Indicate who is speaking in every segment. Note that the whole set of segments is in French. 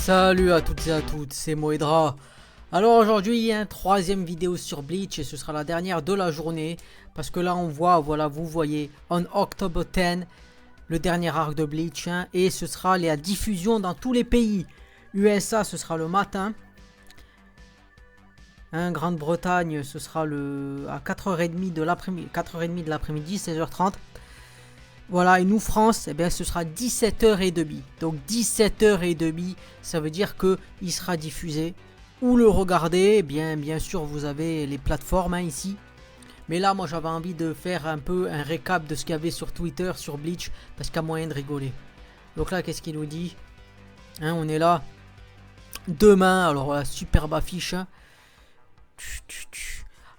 Speaker 1: Salut à toutes et à toutes, c'est Moedra. Alors aujourd'hui il y a une troisième vidéo sur Bleach et ce sera la dernière de la journée. Parce que là on voit, voilà vous voyez, on October 10, le dernier arc de Bleach. Et ce sera la diffusion dans tous les pays. USA ce sera le matin. Grande-Bretagne ce sera à 4h30 de l'après-midi, 4h30 de l'après-midi, 16h30. Voilà, et nous France, eh bien, ce sera 17h30. Donc 17h30, ça veut dire que il sera diffusé. Où le regarder, eh bien sûr, vous avez les plateformes ici. Mais là, moi, j'avais envie de faire un peu un récap de ce qu'il y avait sur Twitter, sur Bleach, parce qu'il y a moyen de rigoler. Donc là, qu'est-ce qu'il nous dit? On est là. Demain, alors voilà, superbe affiche.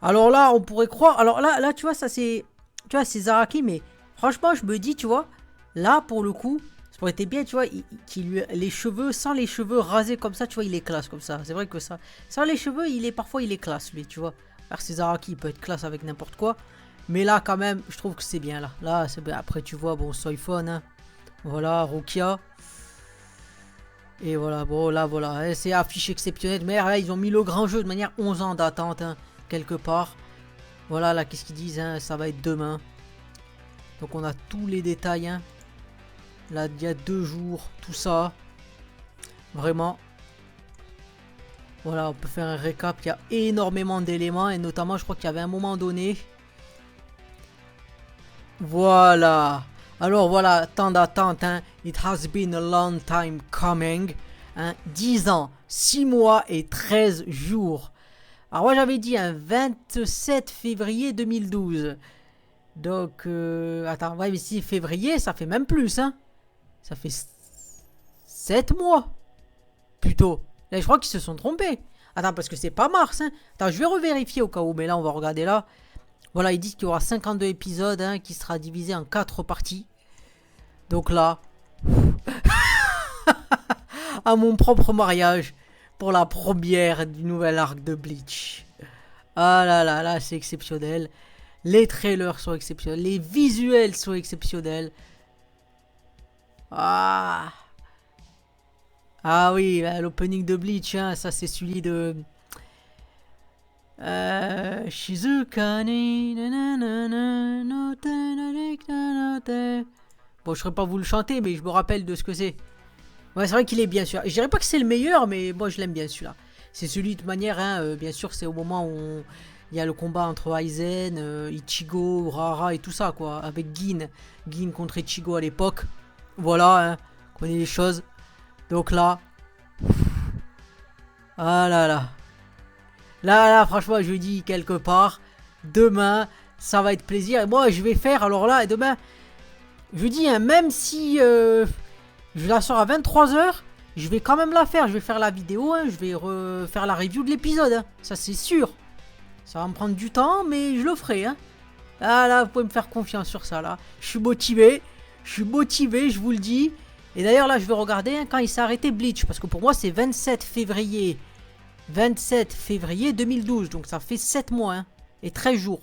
Speaker 1: Alors là, on pourrait croire... Alors là, tu vois, ça c'est... Tu vois, c'est Zaraki, mais... Franchement, je me dis, tu vois, là, pour le coup, ça aurait été bien, tu vois, les cheveux, sans les cheveux rasés comme ça, tu vois, il est classe comme ça. C'est vrai que ça, sans les cheveux, parfois, il est classe, lui, tu vois. Alors, Césaraki, il peut être classe avec n'importe quoi. Mais là, quand même, je trouve que c'est bien, là. Là, c'est bien. Après, tu vois, bon, Soifon, hein. Voilà, Rukia. Et voilà, bon, là, voilà. C'est affiche exceptionnelle. Mais là, ils ont mis le grand jeu de manière 11 ans d'attente, hein, quelque part. Voilà, là, qu'est-ce qu'ils disent, hein, ça va être demain. Donc on a tous les détails, hein. Là il y a 2 jours, tout ça. Vraiment. Voilà, on peut faire un récap. Il y a énormément d'éléments. Et notamment je crois qu'il y avait un moment donné. Voilà. Alors voilà, temps d'attente, hein. It has been a long time coming, hein. 10 ans, 6 mois et 13 jours. Alors moi j'avais dit un 27 février 2012. Donc, attends, ouais, mais si février, ça fait même plus, hein. Ça fait 7 mois, plutôt. Là, je crois qu'ils se sont trompés. Attends, parce que c'est pas mars, hein. Attends, je vais revérifier au cas où, mais là, on va regarder là. Voilà, ils disent qu'il y aura 52 épisodes, hein, qui sera divisé en 4 parties. Donc là, à mon propre mariage, pour la première du nouvel arc de Bleach. Ah là là, là, c'est exceptionnel. Les trailers sont exceptionnels. Les visuels sont exceptionnels. Ah, ah oui, l'opening de Bleach, hein, ça c'est celui de... Shizuka ni Bon, je serais pas vous le chanter, mais je me rappelle de ce que c'est. Ouais, c'est vrai qu'il est bien sûr. Je dirais pas que c'est le meilleur, mais moi je l'aime bien celui-là. C'est celui de manière, hein, bien sûr, c'est au moment où il y a le combat entre Aizen, Ichigo, Urahara et tout ça, quoi. Avec Gin. Gin contre Ichigo à l'époque. Voilà, hein, on connaît les choses. Donc là. Ah là là. Là, franchement, je dis quelque part. Demain, ça va être plaisir. Et moi, je vais faire, alors là, demain, je dis, hein, même si je la sors à 23h, je vais quand même la faire. Je vais faire la vidéo, hein, je vais refaire la review de l'épisode. Hein. Ça, c'est sûr. Ça va me prendre du temps, mais je le ferai. Hein. Ah là, vous pouvez me faire confiance sur ça, là. Je suis motivé. Je vous le dis. Et d'ailleurs, là, je vais regarder, hein, quand il s'est arrêté Bleach. Parce que pour moi, c'est 27 février. 27 février 2012. Donc, ça fait 7 mois, hein, et 13 jours.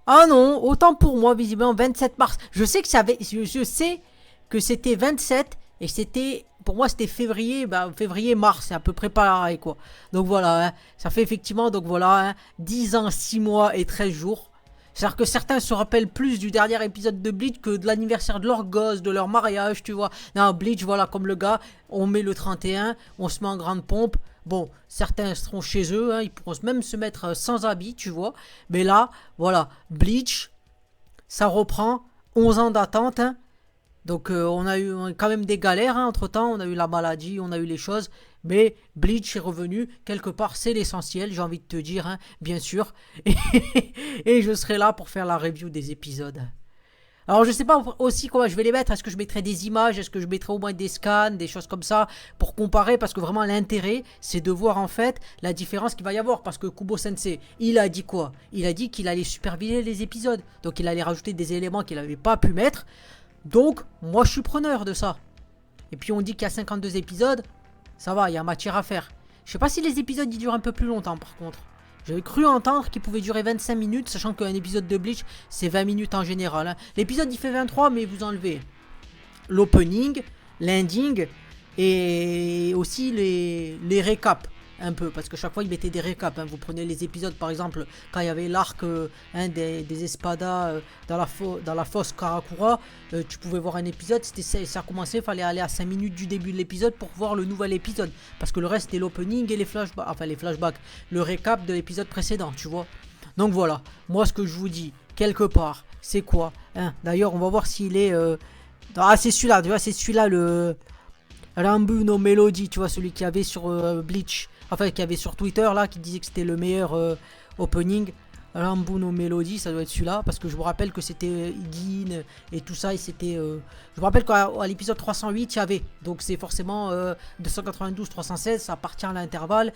Speaker 1: Ah non, autant pour moi, visiblement, 27 mars. Je sais que ça avait... Je sais que c'était 27 et c'était... Pour moi, c'était février, février-mars, c'est à peu près pareil, quoi. Donc voilà, hein, ça fait effectivement, donc voilà, hein, 10 ans, 6 mois et 13 jours. C'est-à-dire que certains se rappellent plus du dernier épisode de Bleach que de l'anniversaire de leur gosse, de leur mariage, tu vois. Non, Bleach, voilà, comme le gars, on met le 31, on se met en grande pompe. Bon, certains seront chez eux, hein, ils pourront même se mettre sans habit, tu vois. Mais là, voilà, Bleach, ça reprend 11 ans d'attente, hein. Donc on a eu quand même des galères, hein, entre temps, on a eu la maladie, on a eu les choses, mais Bleach est revenu, quelque part c'est l'essentiel, j'ai envie de te dire, hein, bien sûr, et je serai là pour faire la review des épisodes. Alors je sais pas aussi comment je vais les mettre, est-ce que je mettrai des images, est-ce que je mettrai au moins des scans, des choses comme ça, pour comparer, parce que vraiment l'intérêt, c'est de voir en fait la différence qu'il va y avoir, parce que Kubo Sensei, il a dit quoi? Il a dit qu'il allait superviser les épisodes, donc il allait rajouter des éléments qu'il n'avait pas pu mettre. Donc, moi je suis preneur de ça. Et puis on dit qu'il y a 52 épisodes. Ça va, il y a matière à faire. Je sais pas si les épisodes ils durent un peu plus longtemps par contre. J'avais cru entendre qu'ils pouvaient durer 25 minutes, sachant qu'un épisode de Bleach c'est 20 minutes en général. Hein. L'épisode il fait 23, mais vous enlevez l'opening, l'ending Et aussi les récaps. Un peu, parce que chaque fois ils mettaient des récaps, hein. Vous prenez les épisodes par exemple quand il y avait l'arc des espadas dans la fosse Karakura, tu pouvais voir un épisode, ça commençait, il fallait aller à 5 minutes du début de l'épisode pour voir le nouvel épisode, parce que le reste c'était l'opening et les flashbacks, enfin les flashbacks, le récap de l'épisode précédent, tu vois. Donc voilà, moi ce que je vous dis, quelque part, c'est quoi, hein. D'ailleurs on va voir s'il est... Ah c'est celui-là, tu vois, c'est celui-là le... Rambu no Melody, tu vois, celui qui avait sur Bleach, enfin qui avait sur Twitter là, qui disait que c'était le meilleur opening. Rambu no Melody, ça doit être celui-là, parce que je vous rappelle que c'était Gin et tout ça, et c'était... je vous rappelle qu'à l'épisode 308, il y avait, donc c'est forcément 292-316, ça appartient à l'intervalle,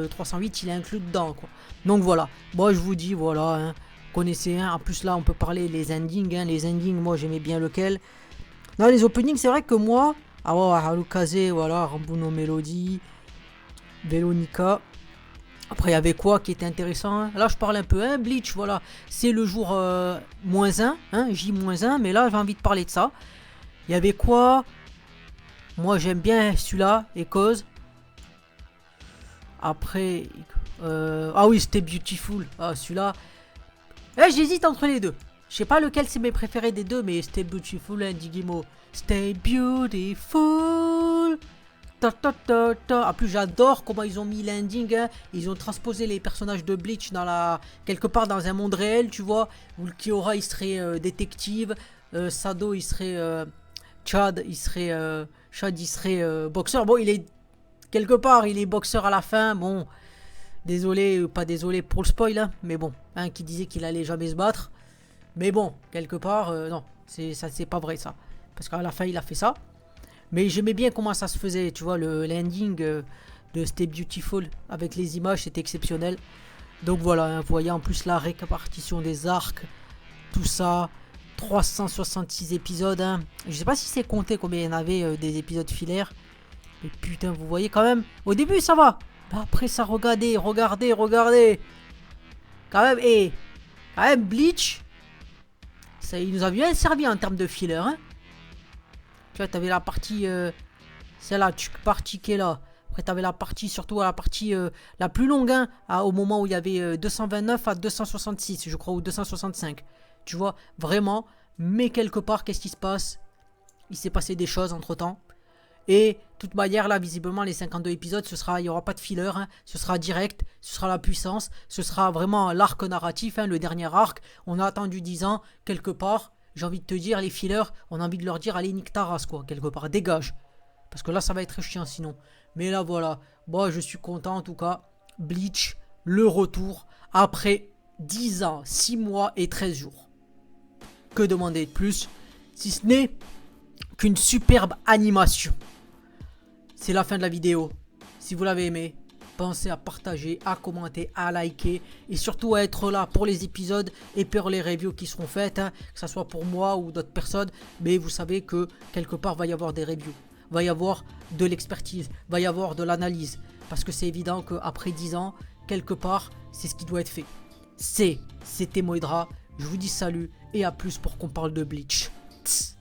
Speaker 1: 308 il est inclus dedans, quoi. Donc voilà, moi je vous dis, voilà, hein, connaissez, hein, en plus là on peut parler les endings, hein, les endings, moi j'aimais bien lequel. Non, les openings, c'est vrai que moi... Ah ouais, Harukaze, voilà, Rambu no Melody, Veronica. Après, il y avait quoi qui était intéressant, hein. Là, je parle un peu, hein, Bleach, voilà. C'est le jour -1, hein, J-1, mais là, j'ai envie de parler de ça. Il y avait quoi? Moi, j'aime bien celui-là, Echoes. Après... ah oui, c'était Beautiful. Ah, celui-là... j'hésite entre les deux. Je sais pas lequel c'est mes préférés des deux, mais c'était Beautiful, hein, Digimo. Stay beautiful. Ta, ta, ta, ta. En plus, j'adore comment ils ont mis l'ending, hein. Ils ont transposé les personnages de Bleach quelque part dans un monde réel, tu vois. Où le Kiora il serait détective, Sado il serait Chad il serait boxeur. Bon, il est quelque part, il est boxeur à la fin. Bon, désolé, pas désolé pour le spoil, hein, mais bon, hein, qui disait qu'il allait jamais se battre. Mais bon, quelque part, non, c'est pas vrai ça. Parce qu'à la fin, il a fait ça. Mais j'aimais bien comment ça se faisait. Tu vois, le landing de Stay Beautiful avec les images, c'était exceptionnel. Donc voilà, hein, vous voyez en plus la répartition des arcs, tout ça. 366 épisodes. Hein. Je sais pas si c'est compté combien il y en avait des épisodes filaires. Mais putain, vous voyez quand même. Au début, ça va. Mais après, ça, regardez. Quand même, quand même, Bleach. Ça, il nous a bien servi en termes de filler, hein. Tu vois, t'avais la partie, celle-là, partie qui est là. Après, t'avais la partie, surtout la partie la plus longue, hein, au moment où il y avait 229 à 266, je crois, ou 265. Tu vois, vraiment. Mais quelque part, qu'est-ce qui se passe? Il s'est passé des choses entre-temps. Et, de toute manière, là, visiblement, les 52 épisodes, il n'y aura pas de filler, hein, ce sera direct, ce sera la puissance, ce sera vraiment l'arc narratif, hein, le dernier arc. On a attendu 10 ans, quelque part. J'ai envie de te dire, les fillers, on a envie de leur dire, allez, nique ta race, quoi, quelque part, dégage. Parce que là, ça va être chiant sinon. Mais là, voilà. Moi, je suis content, en tout cas. Bleach, le retour, après 10 ans, 6 mois et 13 jours. Que demander de plus, si ce n'est qu'une superbe animation. C'est la fin de la vidéo. Si vous l'avez aimé, pensez à partager, à commenter, à liker et surtout à être là pour les épisodes et pour les reviews qui seront faites, hein, que ce soit pour moi ou d'autres personnes. Mais vous savez que quelque part va y avoir des reviews, va y avoir de l'expertise, va y avoir de l'analyse. Parce que c'est évident qu'après 10 ans, quelque part, c'est ce qui doit être fait. C'était Moedra, je vous dis salut et à plus pour qu'on parle de Bleach. Tss.